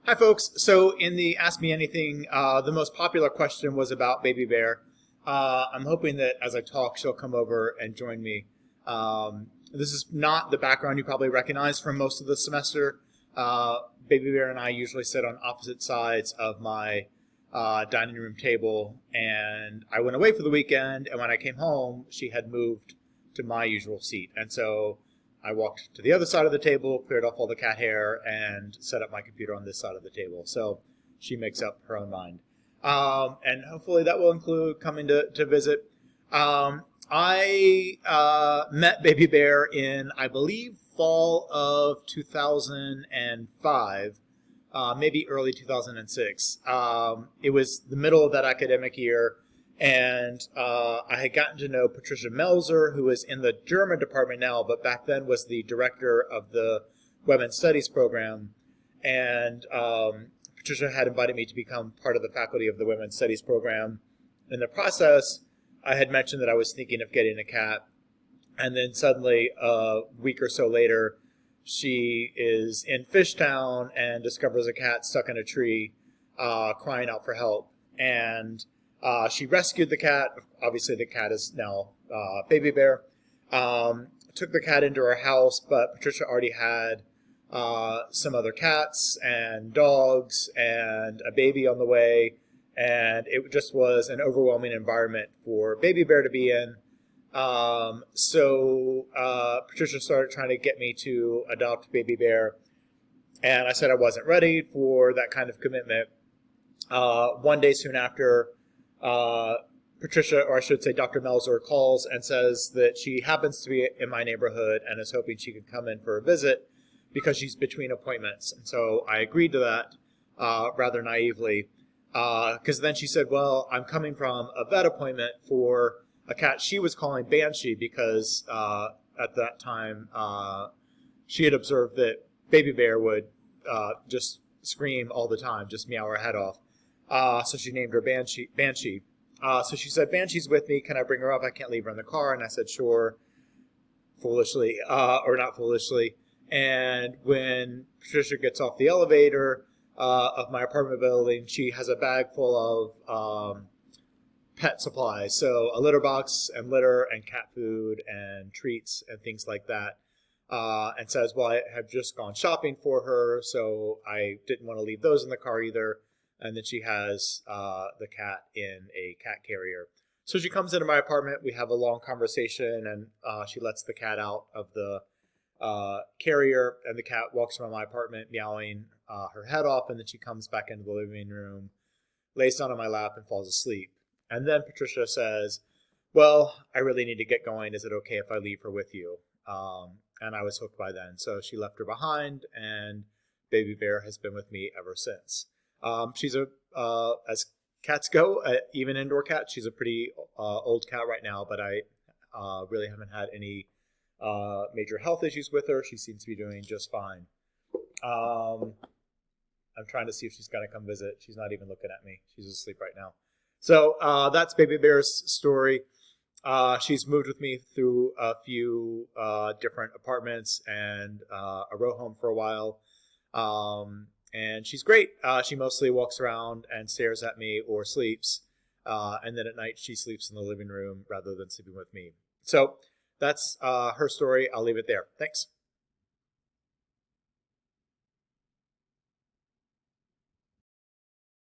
Hi, folks. So, in the Ask Me Anything, the most popular question was about Baby Bear. I'm hoping that as I talk, she'll come over and join me. This is not the background you probably recognize from most of the semester. Baby Bear and I usually sit on opposite sides of my dining room table, and I went away for the weekend, and when I came home, she had moved to my usual seat. And so I walked to the other side of the table, cleared off all the cat hair, and set up my computer on this side of the table. So she makes up her own mind. And hopefully that will include coming to visit. I met Baby Bear in, I believe, fall of 2005, maybe early 2006. It was the middle of that academic year. And I had gotten to know Patricia Melzer, who is in the German department now, but back then was the director of the Women's Studies program. And Patricia had invited me to become part of the faculty of the Women's Studies program. In the process, I had mentioned that I was thinking of getting a cat. And then suddenly, a week or so later, she is in Fishtown and discovers a cat stuck in a tree, crying out for help. And she rescued the cat. Obviously, the cat is now Baby Bear. Took the cat into her house, but Patricia already had some other cats and dogs and a baby on the way. And it just was an overwhelming environment for Baby Bear to be in. So Patricia started trying to get me to adopt Baby Bear. And I said I wasn't ready for that kind of commitment. One day soon after, Patricia, or I should say Dr. Melzer, calls and says that she happens to be in my neighborhood and is hoping she could come in for a visit because she's between appointments. And so I agreed to that rather naively, because then she said, well, I'm coming from a vet appointment for a cat she was calling Banshee because at that time she had observed that Baby Bear would just scream all the time, just meow her head off. So she named her Banshee. So she said, Banshee's with me. Can I bring her up? I can't leave her in the car. And I said, sure, foolishly, or not foolishly. And when Patricia gets off the elevator of my apartment building, she has a bag full of pet supplies. So a litter box and litter and cat food and treats and things like that. And says, well, I have just gone shopping for her, so I didn't want to leave those in the car either. And then she has the cat in a cat carrier. So she comes into my apartment. We have a long conversation, and she lets the cat out of the carrier, and the cat walks around my apartment meowing her head off, and then she comes back into the living room, lays down on my lap, and falls asleep. And then Patricia says, well, I really need to get going. Is it okay if I leave her with you? And I was hooked by then. So she left her behind, and Baby Bear has been with me ever since. She's as cats go, even indoor cats, she's a pretty old cat right now, but I really haven't had any major health issues with her. She seems to be doing just fine. I'm trying to see if she's going to come visit. She's not even looking at me. She's asleep right now. So that's Baby Bear's story. She's moved with me through a few different apartments and a row home for a while. And she's great. She mostly walks around and stares at me or sleeps. And then at night she sleeps in the living room rather than sleeping with me. So that's her story. I'll leave it there. Thanks.